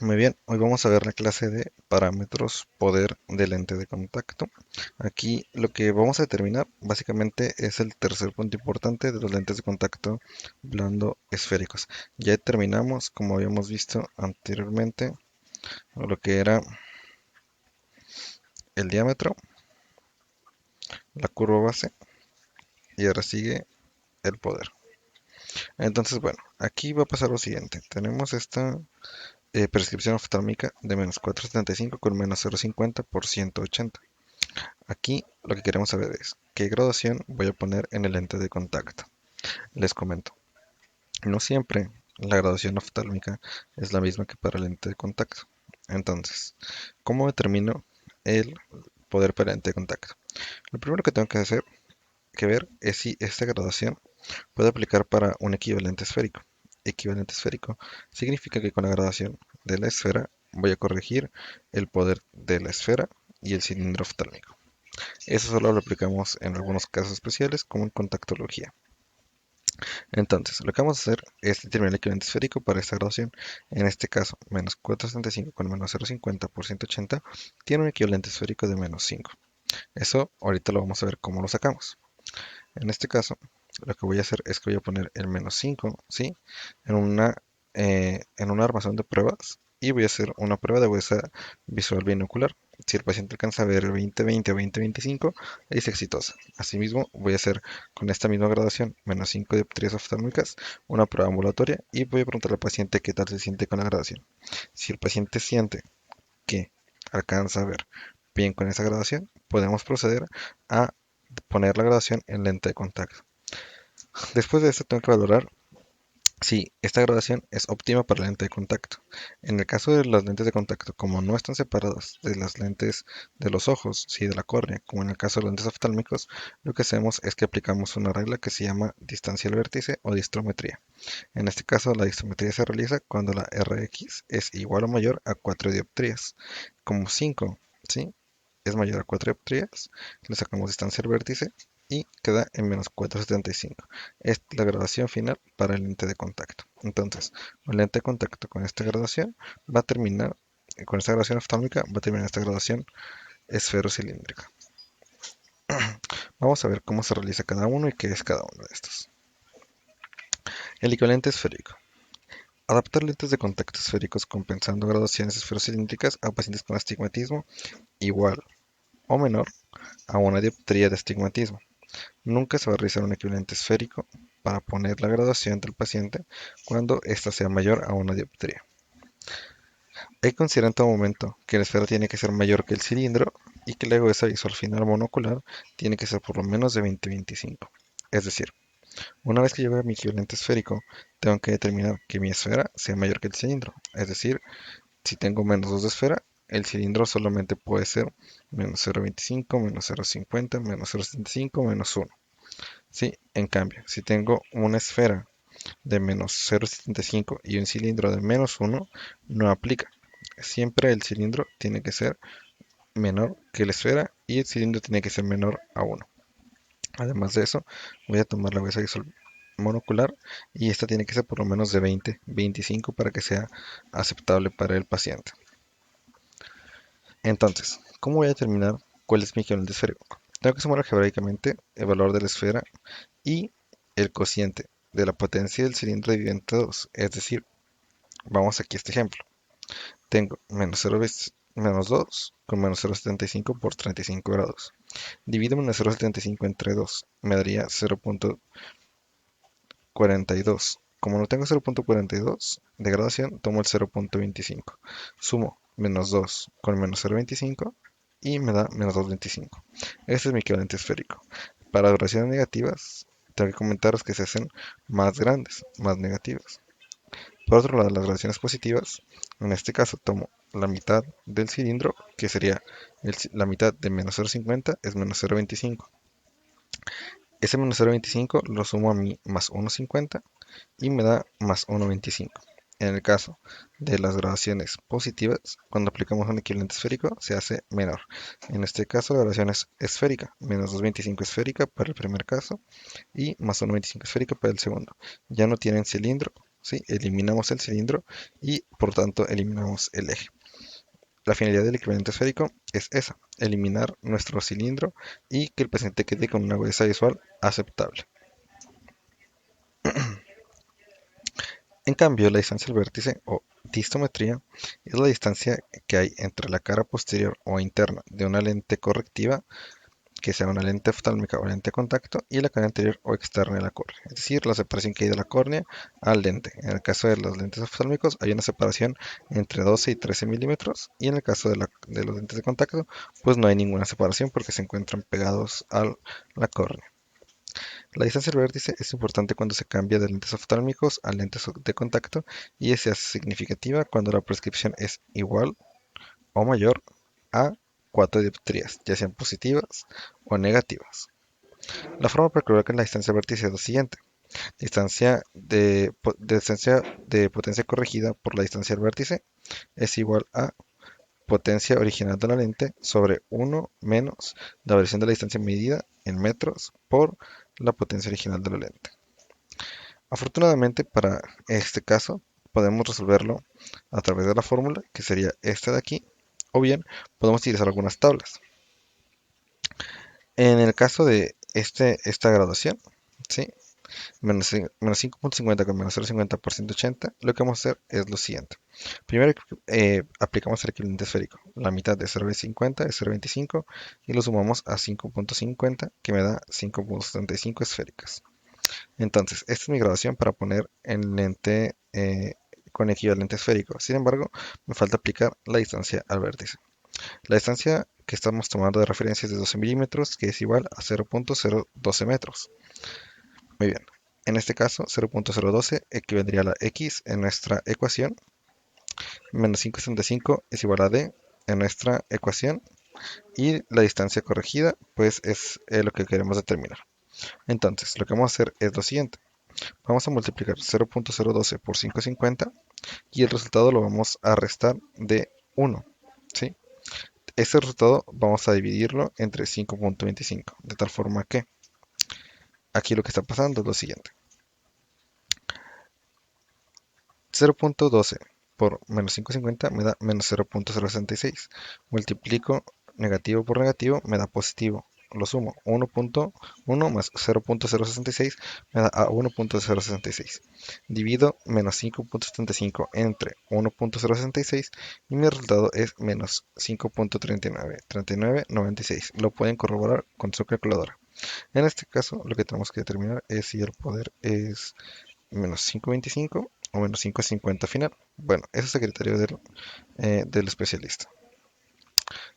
Muy bien, hoy vamos a ver la clase de parámetros poder de lente de contacto. Aquí lo que vamos a determinar básicamente es el tercer punto importante de los lentes de contacto blando esféricos. Ya determinamos, como habíamos visto anteriormente, lo que era el diámetro, la curva base y ahora sigue el poder. Entonces, bueno, aquí va a pasar lo siguiente. Tenemos esta prescripción oftálmica de menos 4,75 con menos 0,50 por 180. Aquí lo que queremos saber es qué graduación voy a poner en el lente de contacto. Les comento, no siempre la graduación oftálmica es la misma que para el lente de contacto. Entonces, ¿cómo determino el poder para el lente de contacto? Lo primero que tengo que ver es si esta graduación puede aplicar para un equivalente esférico. Equivalente esférico significa que con la graduación de la esfera voy a corregir el poder de la esfera y el cilindro oftálmico. Eso solo lo aplicamos en algunos casos especiales, como en contactología. Entonces, lo que vamos a hacer es determinar el equivalente esférico para esta graduación. En este caso, menos 475 con menos 0,50 por 180 tiene un equivalente esférico de menos 5. Eso ahorita lo vamos a ver cómo lo sacamos. En este caso, lo que voy a hacer es que voy a poner el menos 5, ¿sí? En en un armazón de pruebas y voy a hacer una prueba de huesa visual binocular. Si el paciente alcanza a ver el 20/20 o 20/25, es exitosa. Asimismo, voy a hacer con esta misma graduación, menos 5 dioptrías oftálmicas, una prueba ambulatoria y voy a preguntar al paciente qué tal se siente con la graduación. Si el paciente siente que alcanza a ver bien con esa graduación, podemos proceder a poner la graduación en lente de contacto. Después de esto tengo que valorar si esta graduación es óptima para la lente de contacto. En el caso de las lentes de contacto, como no están separadas de las lentes de los ojos, sí, de la córnea, como en el caso de los lentes oftálmicos, lo que hacemos es que aplicamos una regla que se llama distancia al vértice o distrometría. En este caso, la distrometría se realiza cuando la Rx es igual o mayor a 4 dioptrías. Como 5, ¿sí?, es mayor a 4 dioptrías, le sacamos distancia al vértice y queda en menos 4,75. Es la graduación final para el lente de contacto. Entonces, el lente de contacto con esta graduación va a terminar, con esta graduación oftálmica, va a terminar esta graduación esferocilíndrica. Vamos a ver cómo se realiza cada uno y qué es cada uno de estos. El equivalente esférico. Adaptar lentes de contacto esféricos compensando graduaciones esferocilíndricas a pacientes con astigmatismo igual o menor a una dioptría de astigmatismo. Nunca se va a realizar un equivalente esférico para poner la graduación del paciente cuando ésta sea mayor a una dioptría. Hay que considerar en todo momento que la esfera tiene que ser mayor que el cilindro y que la agudeza visual final monocular tiene que ser por lo menos de 20/25. Es decir, una vez que lleve mi equivalente esférico, tengo que determinar que mi esfera sea mayor que el cilindro. Es decir, si tengo menos 2 de esfera, el cilindro solamente puede ser menos 0,25, menos 0,50, menos 0,75, menos 1. Sí, en cambio, si tengo una esfera de menos 0,75 y un cilindro de menos 1, no aplica. Siempre el cilindro tiene que ser menor que la esfera y el cilindro tiene que ser menor a 1. Además de eso, voy a tomar la huesa visual monocular y esta tiene que ser por lo menos de 20/25 para que sea aceptable para el paciente. Entonces, ¿cómo voy a determinar cuál es mi equivalente esférico? Tengo que sumar algebraicamente el valor de la esfera y el cociente de la potencia del cilindro dividido entre 2. Es decir, vamos aquí a este ejemplo. Tengo menos 0, menos 2 con menos 0,75 por 35 grados. Divido menos 0,75 entre 2. Me daría 0,42. Como no tengo 0,42 de graduación, tomo el 0,25. Sumo menos 2 con menos 0,25 y me da menos 2,25. Este es mi equivalente esférico. Para graduaciones negativas, tengo que comentaros que se hacen más grandes, más negativas. Por otro lado, las graduaciones positivas, en este caso tomo la mitad del cilindro, que sería la mitad de menos 0,50 es menos 0,25. Ese menos 0,25 lo sumo a mi más 1,50 y me da más 1,25. En el caso de las graduaciones positivas, cuando aplicamos un equivalente esférico, se hace menor. En este caso, la graduación es esférica, menos 2,25 esférica para el primer caso y más 1,25 esférica para el segundo. Ya no tienen cilindro, ¿sí? Eliminamos el cilindro y por tanto eliminamos el eje. La finalidad del equivalente esférico es esa, eliminar nuestro cilindro y que el paciente quede con una agudeza visual aceptable. En cambio, la distancia al vértice o distometría es la distancia que hay entre la cara posterior o interna de una lente correctiva, que sea una lente oftálmica o lente de contacto, y la cara anterior o externa de la córnea, es decir, la separación que hay de la córnea al lente. En el caso de los lentes oftálmicos hay una separación entre 12 y 13 milímetros, y en el caso de los lentes de contacto, pues no hay ninguna separación porque se encuentran pegados a la córnea. La distancia al vértice es importante cuando se cambia de lentes oftálmicos a lentes de contacto y se hace significativa cuando la prescripción es igual o mayor a 4 dioptrías, ya sean positivas o negativas. La forma para calcular la distancia al vértice es la siguiente. Distancia de potencia corregida por la distancia al vértice es igual a potencia original de la lente sobre 1 menos la variación de la distancia medida en metros por la potencia original de la lente. Afortunadamente para este caso podemos resolverlo a través de la fórmula, que sería esta de aquí, o bien podemos utilizar algunas tablas. En el caso de esta graduación, ¿sí? Menos 5.50 con menos 0.50 por 180, lo que vamos a hacer es lo siguiente. Primero aplicamos el equivalente esférico. La mitad de 0.50 es 0.25 y lo sumamos a 5.50, que me da 5.75 esféricas. Entonces, esta es mi graduación para poner en lente con equivalente esférico. Sin embargo, me falta aplicar la distancia al vértice. La distancia que estamos tomando de referencia es de 12 milímetros, que es igual a 0.012 metros. Muy bien. En este caso, 0.012 equivaldría a la x en nuestra ecuación, menos 5.65 es igual a d en nuestra ecuación, y la distancia corregida, pues es lo que queremos determinar. Entonces, lo que vamos a hacer es lo siguiente. Vamos a multiplicar 0.012 por 550 y el resultado lo vamos a restar de 1, ¿sí? Este resultado vamos a dividirlo entre 5.25, de tal forma que aquí lo que está pasando es lo siguiente. 0.12 por menos 550 me da menos 0.066. Multiplico negativo por negativo, me da positivo. Lo sumo, 1.1 más 0.066 me da a 1.066. Divido menos 5.75 entre 1.066 y mi resultado es menos 5.39, 39,96. Lo pueden corroborar con su calculadora. En este caso, lo que tenemos que determinar es si el poder es menos 5.25 o menos 5.50 final. Bueno, ese es el criterio del especialista.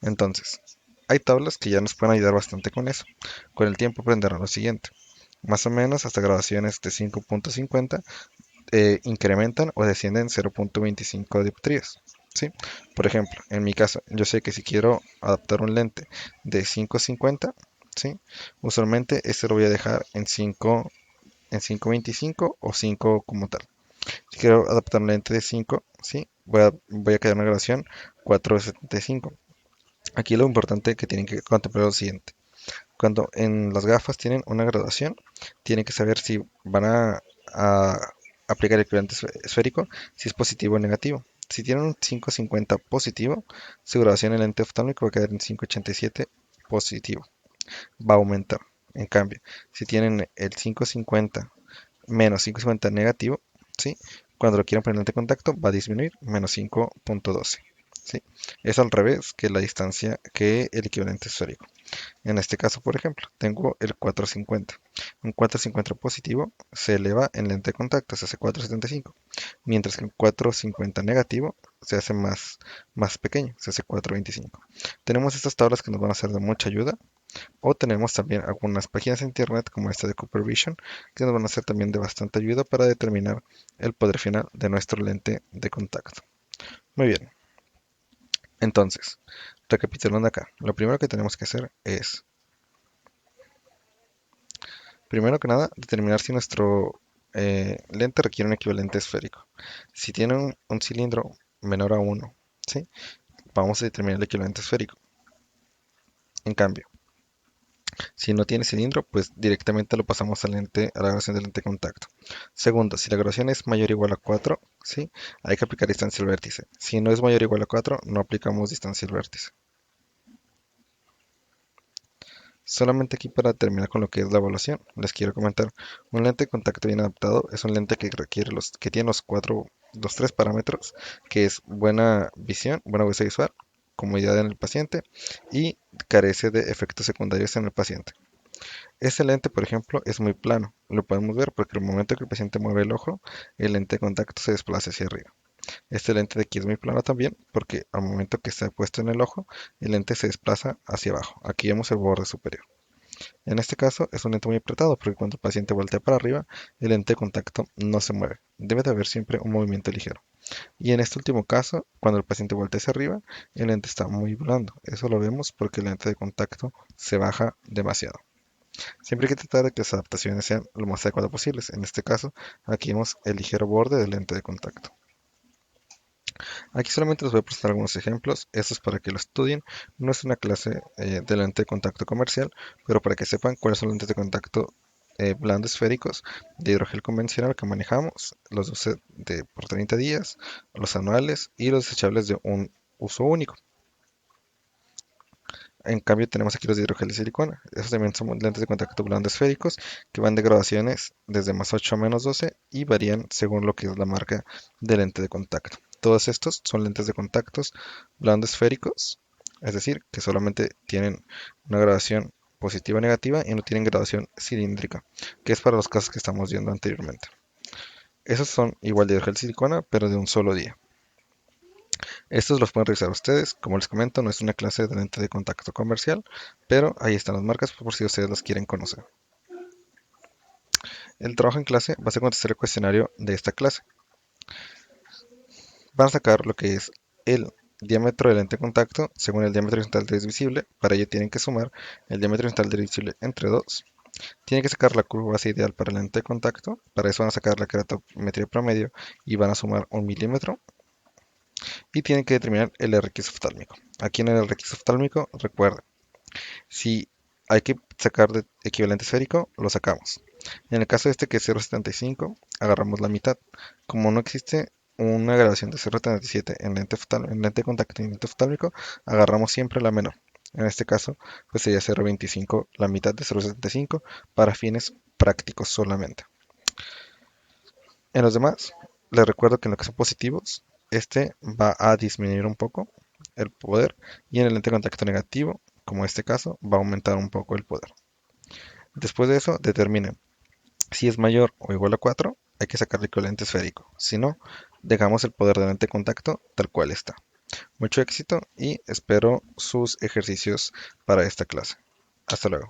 Entonces, hay tablas que ya nos pueden ayudar bastante con eso. Con el tiempo aprenderán lo siguiente. Más o menos hasta graduaciones de 5.50 incrementan o descienden 0.25 dioptrías. ¿Sí? Por ejemplo, en mi caso, yo sé que si quiero adaptar un lente de 5.50, ¿sí? Usualmente este lo voy a dejar en 5.25 o 5 como tal. Si quiero adaptar un lente de 5, ¿sí? Voy a crear una graduación 4.75. Aquí lo importante que tienen que contemplar es lo siguiente. Cuando en las gafas tienen una graduación, tienen que saber si van a aplicar el equivalente esférico, si es positivo o negativo. Si tienen un 5.50 positivo, su graduación en el lente oftálmico va a quedar en 5.87 positivo. Va a aumentar. En cambio, si tienen el 5.50 menos 5.50 negativo, ¿sí? Cuando lo quieran poner en lente de contacto va a disminuir, menos 5.12. ¿Sí? Es al revés que la distancia que el equivalente esférico. En este caso, por ejemplo, tengo el 450. Un 450 positivo se eleva en lente de contacto, se hace 475, mientras que un 450 negativo se hace más pequeño, se hace 425. Tenemos estas tablas que nos van a ser de mucha ayuda, o tenemos también algunas páginas en internet como esta de Cooper Vision que nos van a ser también de bastante ayuda para determinar el poder final de nuestro lente de contacto. Muy bien, entonces, recapitulando acá, lo primero que tenemos que hacer es, primero que nada, determinar si nuestro lente requiere un equivalente esférico. Si tiene un cilindro menor a 1, ¿sí? Vamos a determinar el equivalente esférico. En cambio, Si no tiene cilindro, pues directamente lo pasamos al lente, a la graduación del lente de contacto. Segundo, si la graduación es mayor o igual a 4, ¿sí? Hay que aplicar distancia al vértice. Si no es mayor o igual a 4, no aplicamos distancia al vértice. Solamente aquí para terminar con lo que es la evaluación, les quiero comentar, un lente de contacto bien adaptado es un lente que requiere que tiene los tres parámetros, que es buena visión, buena visual, comodidad en el paciente y carece de efectos secundarios en el paciente. Este lente, por ejemplo, es muy plano. Lo podemos ver porque al momento que el paciente mueve el ojo, el lente de contacto se desplaza hacia arriba. Este lente de aquí es muy plano también porque al momento que está puesto en el ojo, el lente se desplaza hacia abajo. Aquí vemos el borde superior. En este caso es un lente muy apretado porque cuando el paciente voltea para arriba, el lente de contacto no se mueve. Debe de haber siempre un movimiento ligero. Y en este último caso, cuando el paciente voltea hacia arriba, el lente está muy blando. Eso lo vemos porque el lente de contacto se baja demasiado. Siempre hay que tratar de que las adaptaciones sean lo más adecuadas posibles. En este caso, aquí vemos el ligero borde del lente de contacto. Aquí solamente les voy a presentar algunos ejemplos. Esto es para que lo estudien. No es una clase de lente de contacto comercial, pero para que sepan cuáles son los lentes de contacto blando esféricos de hidrogel convencional que manejamos, los por 30 días, los anuales y los desechables de un uso único. En cambio, tenemos aquí los de hidrogel de silicona. Esos también son lentes de contacto blando esféricos que van de graduaciones desde +8 a -12 y varían según lo que es la marca de lente de contacto. Todos estos son lentes de contactos blando esféricos, es decir, que solamente tienen una graduación positiva o negativa y no tienen graduación cilíndrica, que es para los casos que estamos viendo anteriormente. Esos son igual de hidrogel de silicona, pero de un solo día. Estos los pueden revisar ustedes. Como les comento, no es una clase de lente de contacto comercial, pero ahí están las marcas por si ustedes las quieren conocer. El trabajo en clase va a ser contestar el cuestionario de esta clase. Van a sacar lo que es el diámetro del lente de contacto según el diámetro horizontal del visible. Para ello tienen que sumar el diámetro horizontal del visible entre 2. Tienen que sacar la curva base ideal para el lente de contacto. Para eso van a sacar la keratometría promedio y van a sumar 1 milímetro. Y tienen que determinar el RX oftálmico. Aquí en el RX oftálmico, recuerden, si hay que sacar de equivalente esférico, lo sacamos. En el caso de este que es 0,75, agarramos la mitad. Como no existe una graduación de 0,77 en lente de contacto y lente oftálmico, agarramos siempre la menor. En este caso, pues sería 0,25, la mitad de 0,75 para fines prácticos solamente. En los demás, les recuerdo que en lo que son positivos, este va a disminuir un poco el poder y en el lente de contacto negativo, como este caso, va a aumentar un poco el poder. Después de eso, determinen si es mayor o igual a 4, hay que sacar el equivalente esférico. Si no, dejamos el poder del lente de contacto tal cual está. Mucho éxito y espero sus ejercicios para esta clase. Hasta luego.